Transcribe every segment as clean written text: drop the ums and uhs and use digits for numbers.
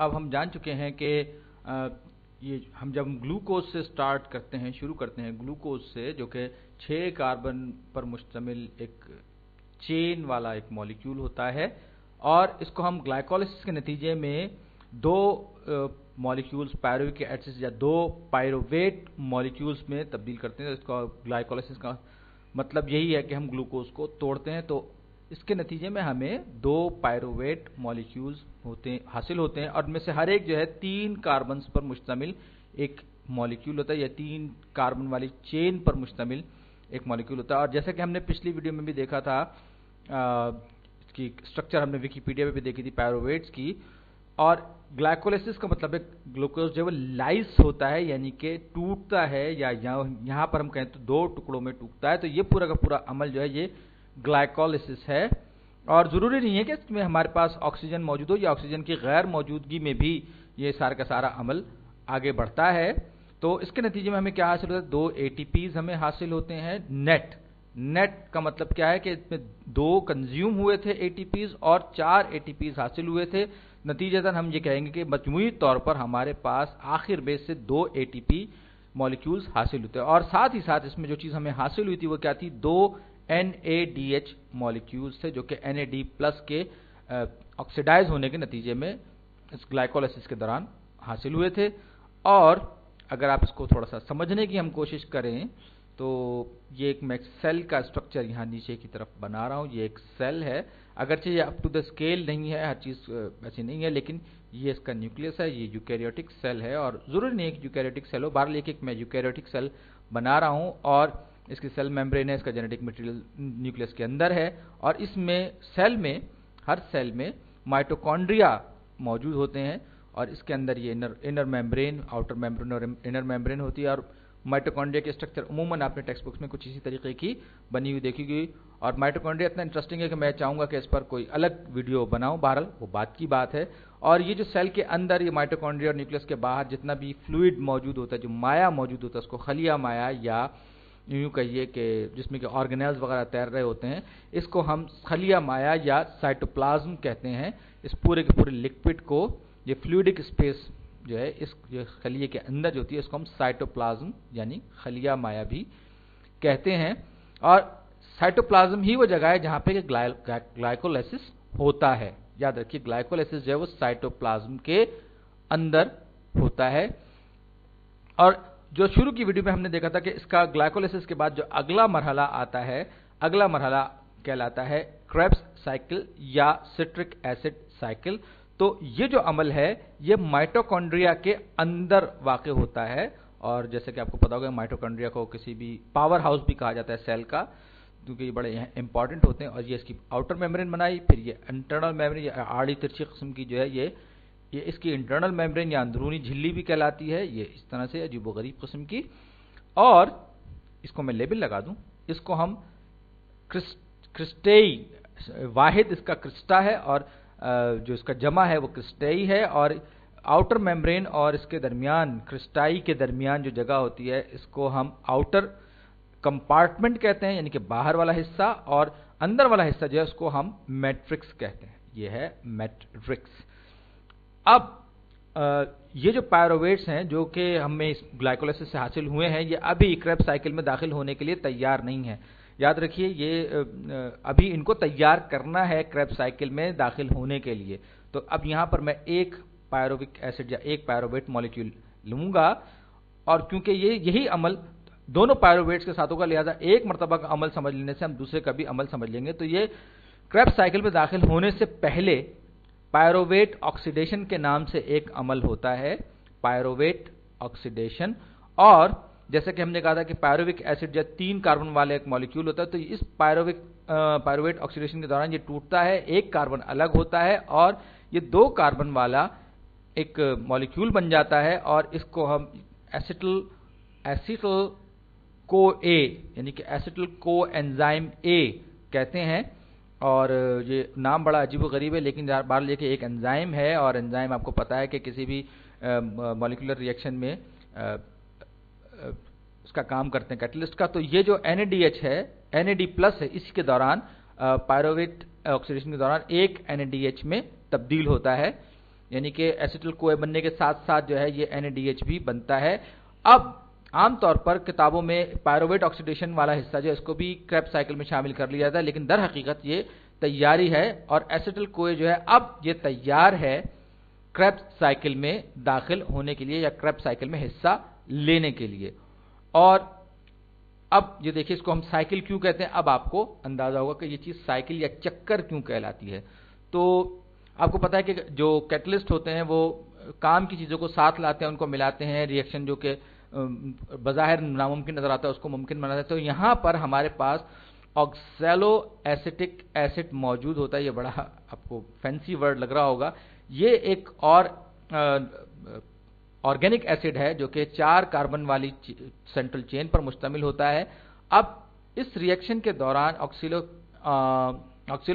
अब हम जान चुके हैं कि ये हम जब ग्लूकोज से स्टार्ट करते हैं, शुरू करते हैं ग्लूकोज से, जो कि 6 कार्बन पर मुश्तमिल एक चेन वाला एक मॉलिक्यूल होता है, और इसको हम ग्लाइकोलाइसिस के नतीजे में दो मॉलिक्यूल्स पायरुविक एसिड या दो पायरुवेट मॉलिक्यूल्स में तब्दील करते हैं। इसका ग्लाइकोलाइसिस का मतलब यही है कि हम ग्लूकोज को तोड़ते हैं, तो इसके नतीजे में हमें दो पायरुवेट मॉलिक्यूल्स हासिल होते हैं, और इनमें से हर एक जो है 3 कार्बन पर मुश्तमिल एक मॉलिक्यूल होता है, या 3 कार्बन वाली चेन पर मुश्तमिल एक मॉलिक्यूल होता है। और जैसा कि हमने पिछली वीडियो में भी देखा था, इसकी स्ट्रक्चर हमने विकिपीडिया पे भी देखी थी पायरुवेट्स की। और ग्लाइकोलाइसिस का मतलब है ग्लूकोज जब लाइस होता है, यानी कि टूटता है, या यहाँ पर हम कहें तो 2 टुकड़ों में टूटता है, तो ये पूरा का पूरा अमल जो है ये ग्लाइकोलाइसिस है। और जरूरी नहीं है कि इसमें हमारे पास ऑक्सीजन मौजूद हो, या ऑक्सीजन की गैर मौजूदगी में भी ये सारा का सारा अमल आगे बढ़ता है। तो इसके नतीजे में हमें क्या हासिल होता है, 2 ATPs हमें हासिल होते हैं नेट। नेट का मतलब क्या है कि इसमें 2 कंज्यूम हुए थे ATPs और 4 ATPs हासिल हुए थे। नतीजतन हम ये कहेंगे कि मजमूई तौर पर हमारे पास आखिर बेस से 2 ATP मॉलिक्यूल्स हासिल होते हैं। और साथ ही साथ इसमें जो चीज हमें हासिल हुई थी वो क्या थी, 2 NADH मॉलिक्यूल्स थे, जो कि NAD प्लस के ऑक्सीडाइज होने के नतीजे में इस ग्लाइकोलाइसिस के दौरान हासिल हुए थे। और अगर आप इसको थोड़ा सा समझने की हम कोशिश करें, तो ये एक मैं सेल का स्ट्रक्चर यहाँ नीचे की तरफ बना रहा हूँ। ये एक सेल है, अगरचे ये अप टू द स्केल नहीं है, हर चीज़ ऐसी नहीं है, लेकिन ये इसका न्यूक्लियस है। ये यूकैरियोटिक सेल है, और जरूरी नहीं है कि यूकैरियोटिक सेल हो, बहरहाल एक मैं यूकैरियोटिक सेल बना रहा हूँ। और इसकी सेल मेम्ब्रेन है, इसका जेनेटिक मटेरियल न्यूक्लियस के अंदर है, और इसमें सेल में, हर सेल में माइटोकॉन्ड्रिया मौजूद होते हैं, और इसके अंदर ये इनर मेम्ब्रेन, आउटर मेम्ब्रेन और इनर मेम्ब्रेन होती है। और माइटोकॉन्ड्रिया की स्ट्रक्चर उमूमन आपने टेक्स्ट बुक्स में कुछ इसी तरीके की बनी हुई देखी गई। और माइटोकॉन्ड्रिया इतना इंटरेस्टिंग है कि मैं चाहूंगा कि इस पर कोई अलग वीडियो बनाऊं, बहरहाल वो बात की बात है। और ये जो सेल के अंदर, ये माइटोकॉन्ड्रिया और न्यूक्लियस के बाहर जितना भी फ्लूइड मौजूद होता है, जो माया मौजूद होता है, उसको खलिया माया, या यूं कहिए कि जिसमें कि ऑर्गेनेल्स वगैरह तैर रहे होते हैं, इसको हम खलिया माया या साइटोप्लाज्म कहते हैं। इस पूरे के पूरे लिक्विड को, ये फ्लूइडिक स्पेस जो है इस खलिए के अंदर जो होती है, इसको हम साइटोप्लाज्म यानी खलिया माया भी कहते हैं। और साइटोप्लाज्म ही वो जगह है जहां पे ग्लाइकोलाइसिस होता है। याद रखिए, ग्लाइकोलाइसिस जो है वो साइटोप्लाज्म के अंदर होता है। और जो शुरू की वीडियो में हमने देखा था कि इसका ग्लाइकोलाइसिस के बाद जो अगला मरहला आता है, अगला मरहला कहलाता है क्रेब्स साइकिल या सिट्रिक एसिड साइकिल। तो ये जो अमल है ये माइटोकॉन्ड्रिया के अंदर वाक़ होता है। और जैसे कि आपको पता होगा, माइटोकॉन्ड्रिया को किसी भी पावर हाउस भी कहा जाता है सेल का, क्योंकि ये बड़े इंपॉर्टेंट होते हैं। और ये इसकी आउटर मेम्ब्रेन बनाई, फिर ये इंटरनल मेम्ब्रेन या आड़ी तिरछी किस्म की जो है ये इसकी इंटरनल मेम्ब्रेन या अंदरूनी झिल्ली भी कहलाती है। ये इस तरह से अजीबोगरीब किस्म की। और इसको मैं लेबल लगा दूं, इसको हम क्रिस्टेई, वाहिद इसका क्रिस्टा है, और जो इसका जमा है वो क्रिस्टेई है। और आउटर मेम्ब्रेन और इसके दरमियान, क्रिस्टाई के दरमियान जो जगह होती है, इसको हम आउटर कंपार्टमेंट कहते हैं, यानी कि बाहर वाला हिस्सा। और अंदर वाला हिस्सा जो है उसको हम मैट्रिक्स कहते हैं। ये है मैट्रिक्स। अब ये जो पायरुवेट्स हैं जो कि हमें इस ग्लाइकोलाइसिस से हासिल हुए हैं, ये अभी क्रेब्स साइकिल में दाखिल होने के लिए तैयार नहीं है। याद रखिए, ये अभी इनको तैयार करना है क्रेब्स साइकिल में दाखिल होने के लिए। तो अब यहां पर मैं एक पायरुविक एसिड या एक पायरुवेट मॉलिक्यूल लूंगा, और क्योंकि ये यही अमल दोनों पायरुवेट्स के साथ होगा, लिहाजा एक मरतबा का अमल समझ लेने से हम दूसरे का भी अमल समझ लेंगे। तो ये क्रेब्स साइकिल में दाखिल होने से पहले पायरुवेट ऑक्सीडेशन के नाम से एक अमल होता है, पायरुवेट ऑक्सीडेशन। और जैसे कि हमने कहा था कि पायरुविक एसिड जब 3 कार्बन वाले एक मॉलिक्यूल होता है, तो इस पायरुवेट ऑक्सीडेशन के दौरान ये टूटता है, एक कार्बन अलग होता है, और ये 2 कार्बन वाला एक मॉलिक्यूल बन जाता है। और इसको हम एसिटल को ए यानी कि एसिटल को एंजाइम ए कहते हैं। और ये नाम बड़ा अजीब व गरीब है, लेकिन बार लेके एक एंजाइम है। और एंजाइम आपको पता है कि किसी भी मॉलिक्यूलर रिएक्शन में उसका काम करते हैं कैटलिस्ट का। तो ये जो NADH है, NAD प्लस है, इसी के दौरान पायरुवेट ऑक्सीडेशन के दौरान एक NADH में तब्दील होता है। यानी कि एसिटिल कोए बनने के साथ साथ जो है ये NADH भी बनता है। अब आमतौर पर किताबों में पायरोवेट ऑक्सीडेशन वाला हिस्सा जो है इसको भी क्रेब्स साइकिल में शामिल कर लिया जाता है, लेकिन दर हकीकत ये तैयारी है और एसिटिल कोए जो है अब ये तैयार है क्रेब्स साइकिल में दाखिल होने के लिए या क्रेब्स साइकिल में हिस्सा लेने के लिए। और अब ये देखिए, इसको हम साइकिल क्यों कहते हैं, अब आपको अंदाजा होगा कि ये चीज साइकिल या चक्कर क्यों कहलाती है। तो आपको पता है कि जो कैटलिस्ट होते हैं वो काम की चीजों को साथ लाते हैं, उनको मिलाते हैं, रिएक्शन जो कि बज़ाहिर नामुमकिन नजर आता है उसको मुमकिन बनाते हैं। तो यहां पर हमारे पास ऑक्सैलो एसिटिक एसिड मौजूद होता है। ये बड़ा आपको फैंसी वर्ड लग रहा होगा। ये एक और ऑर्गेनिक एसिड है जो कि 4 कार्बन वाली सेंट्रल चेन पर मुश्तमिल होता है। अब इस रिएक्शन के दौरान ऑक्सिलो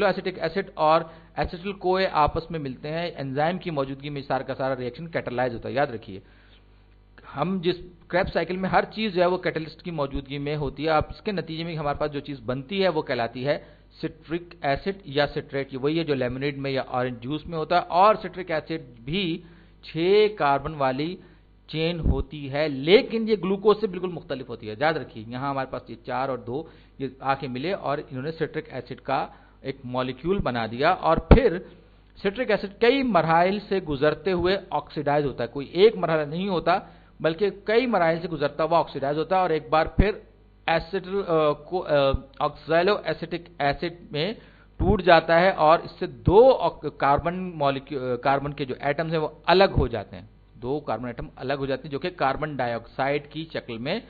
एसिटिक एसिड और एसिटिल कोए आपस में मिलते हैं, एंजाइम की मौजूदगी में सारा का सारा रिएक्शन कैटलाइज होता है। याद रखिए, हम जिस क्रेब्स साइकिल में हर चीज जो है वो कैटलिस्ट की मौजूदगी में होती है। अब इसके नतीजे में हमारे पास जो चीज बनती है वो कहलाती है सिट्रिक एसिड या सिट्रेट। ये वही है जो लेमनेड में या ऑरेंज जूस में होता है। और सिट्रिक एसिड भी 6 कार्बन वाली चेन होती है, लेकिन ये ग्लूकोज से बिल्कुल मुख्तलिफ होती है। याद रखिए, यहां हमारे पास ये 4 और 2 ये आके मिले और इन्होंने सिट्रिक एसिड का एक मॉलिक्यूल बना दिया। और फिर सिट्रिक एसिड कई मराइल से गुजरते हुए ऑक्सीडाइज होता है। कोई एक मरहला नहीं होता बल्कि कई मराइल से गुजरता हुआ ऑक्सीडाइज होता है और एक बार फिर ऑक्सैलो एसिटिक एसिड में टूट जाता है और इससे 2 कार्बन के जो एटम्स हैं वो अलग हो जाते हैं। 2 कार्बन एटम अलग हो जाते हैं जो कि कार्बन डाइऑक्साइड की शक्ल में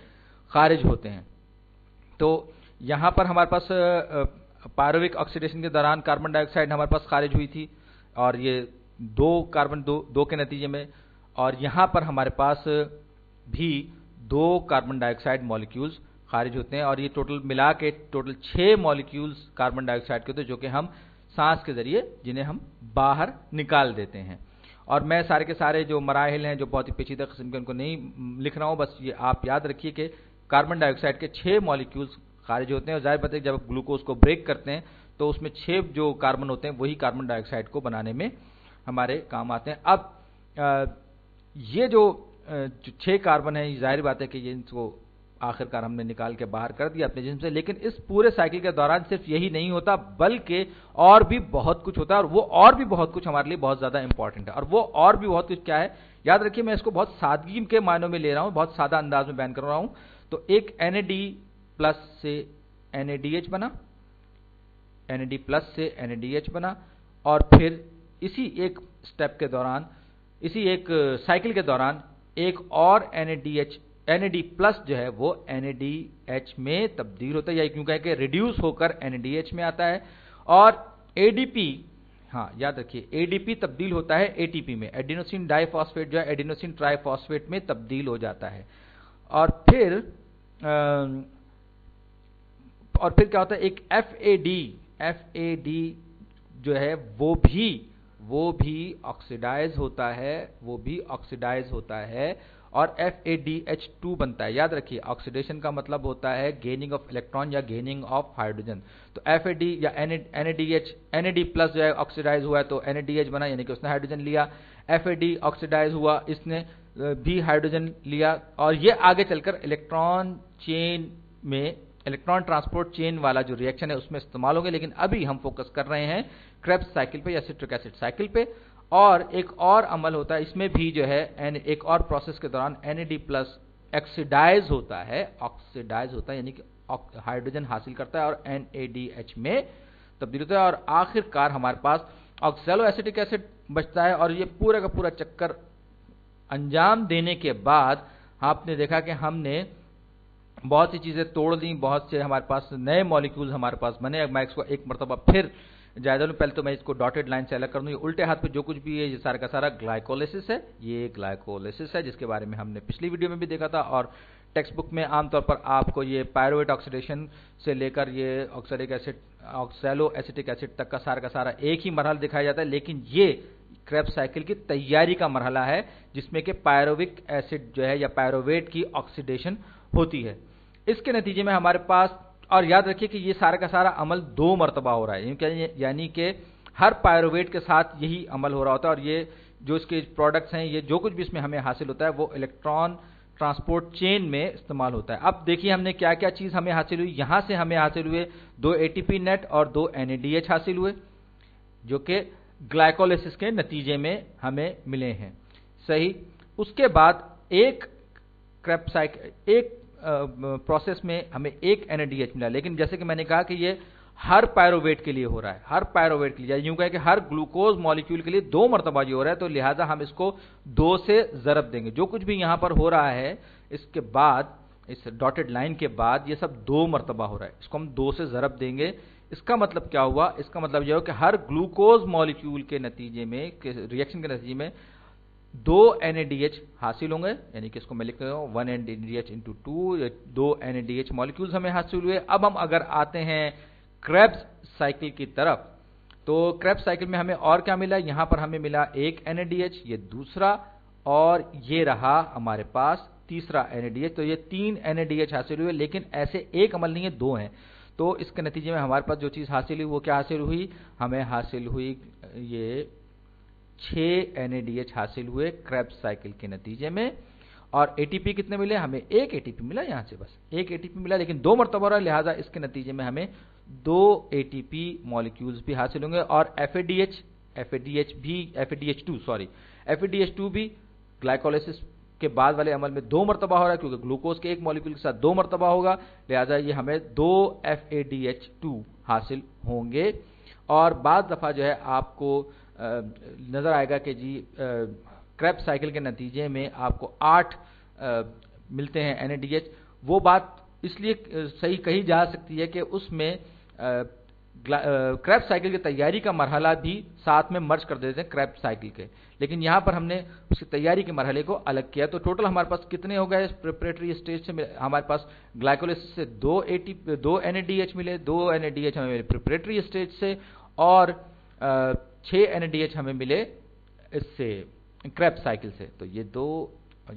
खारिज होते हैं। तो यहां पर हमारे पास पायरुविक ऑक्सीडेशन के दौरान कार्बन डाइऑक्साइड हमारे पास खारिज हुई थी और ये 2 कार्बन 2 के नतीजे में, और यहां पर हमारे पास भी 2 कार्बन डाइऑक्साइड मॉलिक्यूल्स खारिज होते हैं और ये टोटल मिला के टोटल 6 मॉलिक्यूल्स कार्बन डाइऑक्साइड के होते हैं जो कि हम सांस के जरिए जिन्हें हम बाहर निकाल देते हैं। और मैं सारे के सारे जो मराहिल हैं जो बहुत ही पेचीदा किस्म के उनको नहीं लिख रहा हूं, बस ये आप याद रखिए कि कार्बन डाइऑक्साइड के 6 मॉलिक्यूल्स खारिज होते हैं और जाहिर बात है जब ग्लूकोज को ब्रेक करते हैं तो उसमें 6 जो कार्बन होते हैं वही कार्बन डाइऑक्साइड को बनाने में हमारे काम आते हैं। अब ये जो 6 कार्बन है, जाहिर बात है कि ये इनको आखिरकार हमने निकाल के बाहर कर दिया अपने जिस्म से, लेकिन इस पूरे साइकिल के दौरान सिर्फ यही नहीं होता बल्कि और भी बहुत कुछ होता है और वो और भी बहुत कुछ हमारे लिए बहुत ज्यादा इंपॉर्टेंट है। और वो और भी बहुत कुछ क्या है, याद रखिए मैं इसको बहुत सादगी के मायनों में ले रहा हूं, बहुत सादा अंदाज में बयान कर रहा हूं। तो एक NAD प्लस से NADH बना, NAD प्लस से NADH बना और फिर इसी एक स्टेप के दौरान, इसी एक साइकिल के दौरान एक और NAD प्लस जो है वो NADH में तब्दील होता है, या क्यों कहें कि रिड्यूस होकर NADH में आता है। और ADP, हाँ याद रखिए ADP तब्दील होता है ATP में, एडिनोसिन डाइफॉस्फेट जो है एडिनोसिन ट्राइफॉस्फेट में तब्दील हो जाता है। और फिर क्या होता है, एक FAD जो है वो भी ऑक्सीडाइज होता है और FADH2 बनता है। याद रखिए ऑक्सीडेशन का मतलब होता है गेनिंग ऑफ इलेक्ट्रॉन या गेनिंग ऑफ हाइड्रोजन। तो FAD या NAD प्लस जो है ऑक्सीडाइज हुआ है तो NADH बना, यानी कि उसने हाइड्रोजन लिया। FAD ऑक्सीडाइज हुआ, इसने भी हाइड्रोजन लिया और ये आगे चलकर इलेक्ट्रॉन ट्रांसपोर्ट चेन वाला जो रिएक्शन है उसमें इस्तेमाल होंगे, लेकिन अभी हम फोकस कर रहे हैं क्रेब्स साइकिल पे या सिट्रिक एसिड साइकिल पे। और एक और अमल होता है इसमें भी जो है एक और प्रोसेस के दौरान NAD प्लस ऑक्सीडाइज होता है यानी कि हाइड्रोजन हासिल करता है और NADH में तब्दील होता है और आखिरकार हमारे पास ऑक्सैलो एसिटिक एसिड बचता है। और ये पूरा का पूरा चक्कर अंजाम देने के बाद आपने देखा कि हमने बहुत सी चीजें तोड़ दी, बहुत से हमारे पास नए मॉलिक्यूल्स हमारे पास बने। अब मैं इसको एक मरतबा फिर जायजा लूं, पहले तो मैं इसको डॉटेड लाइन से अलग कर दूं। ये उल्टे हाथ पे जो कुछ भी है ये सारा का सारा ग्लाइकोलिसिस है, ये ग्लाइकोलिसिस है जिसके बारे में हमने पिछली वीडियो में भी देखा था। और टेक्स्ट बुक में आमतौर पर आपको ये पायरुवेट ऑक्सीडेशन से लेकर ये ऑक्सैलो एसिटिक एसिड तक का सारा एक ही मरहला दिखाया जाता है, लेकिन ये क्रेब्स साइकिल की तैयारी का मरहला है जिसमें कि पायरुविक एसिड जो है या पायरुवेट की ऑक्सीडेशन होती है। इसके नतीजे में हमारे पास, और याद रखिए कि ये सारा का सारा अमल 2 मरतबा हो रहा है, यानी कि हर पायरुवेट के साथ यही अमल हो रहा होता है और ये जो इसके प्रोडक्ट्स हैं, ये जो कुछ भी इसमें हमें हासिल होता है वो इलेक्ट्रॉन ट्रांसपोर्ट चेन में इस्तेमाल होता है। अब देखिए हमने क्या क्या चीज़ हमें हासिल हुई। यहाँ से हमें हासिल हुए 2 ATP नेट और 2 NADH हासिल हुए, जो कि ग्लाइकोलिसिस के नतीजे में हमें मिले हैं। सही। उसके बाद एक क्रेब्स साइकिल, एक प्रोसेस में हमें एक NADH मिला, लेकिन जैसे कि मैंने कहा कि ये हर पायरोवेट के लिए हो रहा है, हर पायरोवेट के लिए, यूं कहें कि हर ग्लूकोज मॉलिक्यूल के लिए 2 मरतबा ये हो रहा है, तो लिहाजा हम इसको 2 से ज़रब देंगे। जो कुछ भी यहां पर हो रहा है इसके बाद, इस डॉटेड लाइन के बाद, ये सब 2 मरतबा हो रहा है, इसको हम 2 से ज़रब देंगे। इसका मतलब क्या हुआ? इसका मतलब यह हो कि हर ग्लूकोज मॉलिक्यूल के नतीजे में, रिएक्शन के नतीजे में 2 NADH हासिल होंगे, यानी कि इसको मैं लिख रहा हूं 1 NADH इंटू 2, 2 NADH मॉलिक्यूल्स हमें हासिल हुए। अब हम अगर आते हैं क्रेब्स साइकिल की तरफ, तो क्रेब्स साइकिल में हमें और क्या मिला? यहां पर हमें मिला एक NADH, ये दूसरा, और ये रहा हमारे पास तीसरा NADH। तो ये 3 NADH हासिल हुए, लेकिन ऐसे एक अमल नहीं है, 2 हैं। तो इसके नतीजे में हमारे पास जो चीज़ हासिल हुई वो क्या हासिल हुई? हमें हासिल हुई ये 6 NADH हासिल हुए क्रेब्स साइकिल के नतीजे में। और ATP कितने मिले? हमें एक ATP मिला, यहां से बस एक ATP मिला, लेकिन 2 मरतबा रहा, लिहाजा इसके नतीजे में हमें 2 ATP मॉलिक्यूल्स भी हासिल होंगे। और FADH2 भी ग्लाइकोलाइसिस के बाद वाले अमल में 2 मरतबा हो रहा है, क्योंकि ग्लूकोज के एक मॉलिक्यूल के साथ 2 मरतबा होगा, लिहाजा ये हमें 2 FADH2 हासिल होंगे। और बाद दफ़ा जो है आपको नज़र आएगा कि जी क्रेब्स साइकिल के नतीजे में आपको 8 मिलते हैं NADH। वो बात इसलिए सही कही जा सकती है कि उसमें क्रेब्स साइकिल की तैयारी का मरहला भी साथ में मर्ज कर देते हैं क्रेब्स साइकिल के, लेकिन यहाँ पर हमने उसकी तैयारी के मरहले को अलग किया। तो टोटल हमारे पास कितने हो गए? प्रिपरेटरी स्टेज से हमारे पास ग्लाइकोलाइसिस से 2 NADH मिले, 2 NADH हमें मिले प्रिपरेटरी स्टेज से, और 6 NADH हमें मिले इससे क्रेब्स साइकिल से। तो ये 2,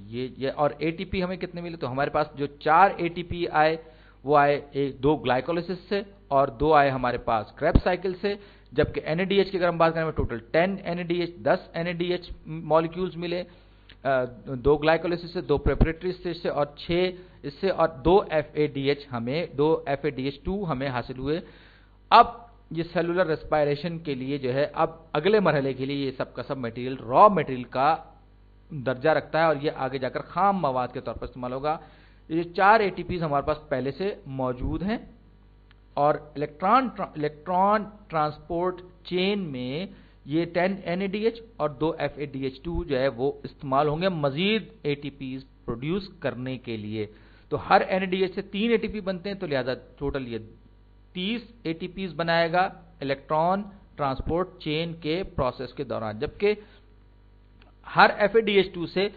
ये और ATP हमें कितने मिले? तो हमारे पास जो 4 ATP आए वो आए 2 ग्लाइकोलाइसिस से और 2 आए हमारे पास क्रेब्स साइकिल से। जबकि NADH की अगर हम बात करें, टोटल 10 NADH मॉलिक्यूल्स मिले, 2 ग्लाइकोलाइसिस से, 2 प्रिपरेटरी स्टेज से और 6 इससे, और 2 FADH2 हमें हासिल हुए। अब ये सेलुलर रेस्पिरेशन के लिए जो है, अब अगले मरहले के लिए ये सब का सब मटेरियल रॉ मटेरियल का दर्जा रखता है, और ये आगे जाकर खाम मवाद के तौर पर इस्तेमाल होगा। ये 4 ATPs हमारे पास पहले से मौजूद हैं, और इलेक्ट्रॉन ट्रांसपोर्ट चेन में ये 10 NADH और 2 FADH2 जो है वो इस्तेमाल होंगे मजीद ATPs प्रोड्यूस करने के लिए। तो हर NADH से 3 ATP बनते हैं, तो लिहाजा टोटल ये 30 ATPs बनाएगा इलेक्ट्रॉन ट्रांसपोर्ट चेन के प्रोसेस के दौरान। जबकि हर FADH2 से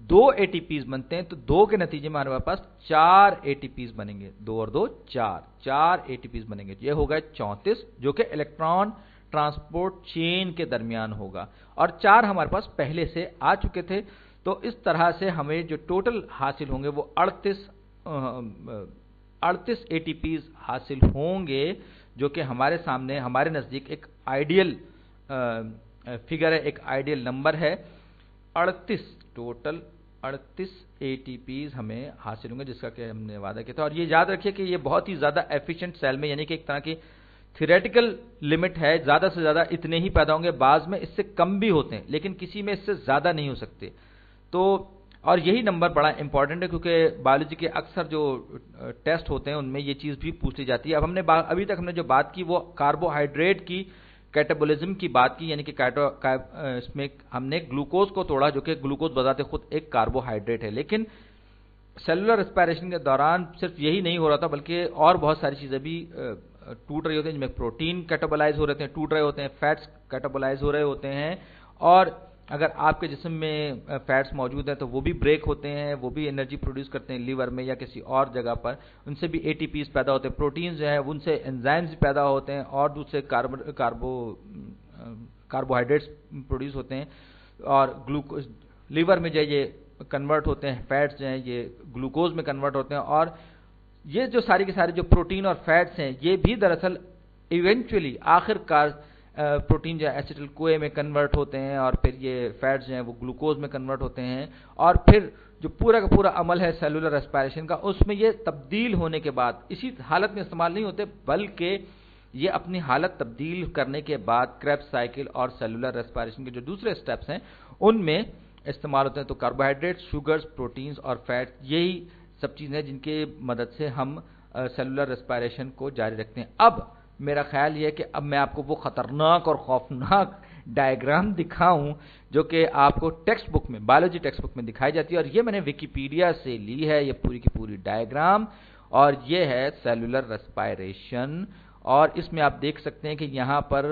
2 ATPs बनते हैं, तो 2 के नतीजे में हमारे पास 4 ATPs बनेंगे, 2 और 2 4 ATPs बनेंगे। ये होगा 34, जो कि इलेक्ट्रॉन ट्रांसपोर्ट चेन के दरमियान होगा, और 4 हमारे पास पहले से आ चुके थे। तो इस तरह से हमें जो टोटल हासिल होंगे वो 38 ATPs हासिल होंगे, जो कि हमारे सामने, हमारे नज़दीक एक आइडियल फिगर है, एक आइडियल नंबर है। 38 टोटल 38 ATPs हमें हासिल होंगे, जिसका कि हमने वादा किया था। और ये याद रखिए कि ये बहुत ही ज़्यादा एफिशिएंट सेल में, यानी कि एक तरह की थियोरेटिकल लिमिट है, ज़्यादा से ज़्यादा इतने ही पैदा होंगे, बाज़ में इससे कम भी होते हैं, लेकिन किसी में इससे ज़्यादा नहीं हो सकते। तो और यही नंबर बड़ा इंपॉर्टेंट है, क्योंकि बायोलॉजी के अक्सर जो टेस्ट होते हैं उनमें ये चीज़ भी पूछी जाती है। अब अभी तक हमने जो बात की वो कार्बोहाइड्रेट की कैटाबोलिज्म की बात की, यानी कि इसमें हमने ग्लूकोज को तोड़ा, जो कि ग्लूकोज बजाते खुद एक कार्बोहाइड्रेट है। लेकिन सेलुलर रेस्पिरेशन के दौरान सिर्फ यही नहीं हो रहा था, बल्कि और बहुत सारी चीज़ें भी टूट रही होती हैं, जिनमें प्रोटीन कैटाबोलाइज हो रहे हैं, टूट रहे होते हैं, फैट्स कैटाबोलाइज हो रहे होते हैं, और अगर आपके जिस्म में फैट्स मौजूद हैं तो वो भी ब्रेक होते हैं, वो भी एनर्जी प्रोड्यूस करते हैं लीवर में या किसी और जगह पर, उनसे भी ATPs पैदा होते हैं। प्रोटीन्स जो है उनसे एंजाइम्स भी पैदा होते हैं, और दूसरे कार्बोहाइड्रेट्स प्रोड्यूस होते हैं, और ग्लूकोज लीवर में जो ये कन्वर्ट होते हैं, फैट्स जो हैं ये ग्लूकोज में कन्वर्ट होते हैं। और ये जो सारी के सारे जो प्रोटीन और फैट्स हैं, ये भी दरअसल इवेंचुअली आखिरकार प्रोटीन जो है एसिटिल कोए में कन्वर्ट होते हैं और फिर ये फैट्स जो हैं वो ग्लूकोज में कन्वर्ट होते हैं, और फिर जो पूरा का पूरा अमल है सेलुलर रेस्पिरेशन का, उसमें ये तब्दील होने के बाद इसी हालत में इस्तेमाल नहीं होते, बल्कि ये अपनी हालत तब्दील करने के बाद क्रेब्स साइकिल और सेलुलर रेस्पिरेशन के जो दूसरे स्टेप्स हैं उनमें इस्तेमाल होते हैं। तो कार्बोहाइड्रेट्स, शुगर्स, प्रोटीन्स और फैट्स, यही सब चीज़ें हैं जिनके मदद से हम सेलुलर रेस्पिरेशन को जारी रखते हैं। अब मेरा ख्याल ये है कि अब मैं आपको वो खतरनाक और खौफनाक डायग्राम दिखाऊं जो कि आपको टेक्स्ट बुक में, बायोलॉजी टेक्स्ट बुक में दिखाई जाती है, और ये मैंने विकिपीडिया से ली है, ये पूरी की पूरी डायग्राम, और ये है सेलुलर रेस्पिरेशन। और इसमें आप देख सकते हैं कि यहाँ पर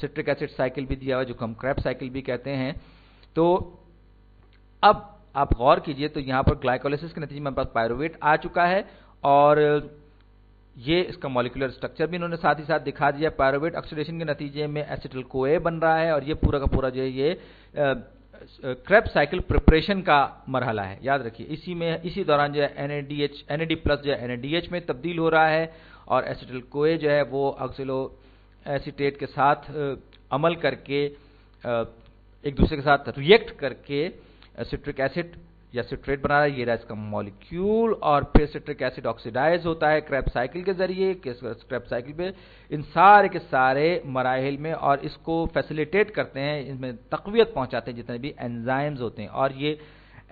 सिट्रिक एसिड साइकिल भी दिया हुआ है, जो हम क्रेब्स साइकिल भी कहते हैं। तो अब आप गौर कीजिए, तो यहाँ पर ग्लाइकोलाइसिस के नतीजे में हमारे पास पायरुवेट आ चुका है, और ये इसका मॉलिक्यूलर स्ट्रक्चर भी इन्होंने साथ ही साथ दिखा दिया। पायरुवेट ऑक्सीडेशन के नतीजे में एसिटिल कोए बन रहा है, और ये पूरा का पूरा जो है ये क्रेब्स साइकिल प्रिपरेशन का मरहला है, याद रखिए। इसी दौरान जो है NAD प्लस जो है NADH में तब्दील हो रहा है, और एसिटिल कोए जो है वो ऑक्सिलो एसीटेट के साथ अमल करके एक दूसरे के साथ रिएक्ट करके सिट्रिक एसिड या सिट्रेट बना रहा है, ये रहा इसका मॉलिक्यूल, और फिर सिट्रिक एसिड ऑक्सीडाइज होता है क्रेब्स साइकिल के जरिए, क्रेब्स साइकिल पे इन सारे के सारे मराहिल में, और इसको फैसिलिटेट करते हैं, इसमें तक़वियत पहुंचाते हैं जितने भी एंजाइम्स होते हैं। और ये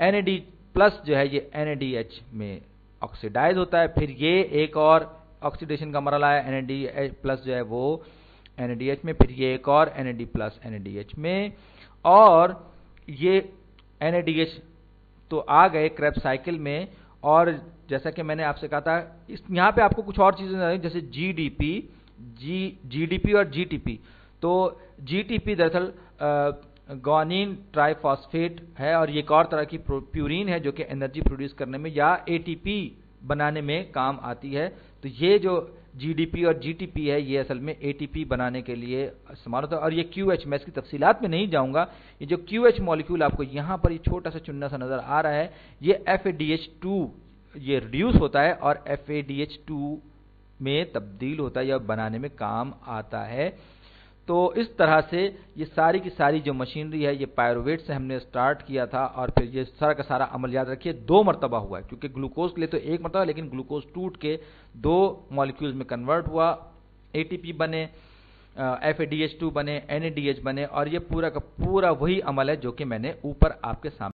NAD प्लस जो है ये NADH में ऑक्सीडाइज होता है, फिर ये एक और ऑक्सीडेशन का मरहला है, NAD प्लस जो है वो NADH में, फिर ये एक और NAD प्लस NADH में, और ये NADH तो आ गए क्रेब्स साइकिल में। और जैसा कि मैंने आपसे कहा था, यहाँ पे आपको कुछ और चीजें जैसे GDP और GTP। तो GTP दरअसल गुआनिन ट्राइफॉस्फेट है, और ये एक और तरह की प्यूरिन है जो कि एनर्जी प्रोड्यूस करने में या ATP बनाने में काम आती है। तो ये जो GDP और GTP है ये असल में ATP बनाने के लिए इस्तेमाल होता है। और ये QH, मैं इसकी तफसीलात में नहीं जाऊंगा, ये जो QH मॉलिक्यूल आपको यहाँ पर ये छोटा सा चुन्ना सा नजर आ रहा है, ये FADH2 ये रिड्यूस होता है और FADH2 में तब्दील होता है या बनाने में काम आता है। तो इस तरह से ये सारी की सारी जो मशीनरी है ये पायरुवेट से हमने स्टार्ट किया था, और फिर ये सारा का सारा अमल याद रखिए 2 मरतबा हुआ है, क्योंकि ग्लूकोज के लिए तो 1 मरतबा, लेकिन ग्लूकोज टूट के 2 मॉलिक्यूल्स में कन्वर्ट हुआ, ATP बने, FADH2 बने, NADH बने, और ये पूरा का पूरा वही अमल है जो कि मैंने ऊपर आपके सामने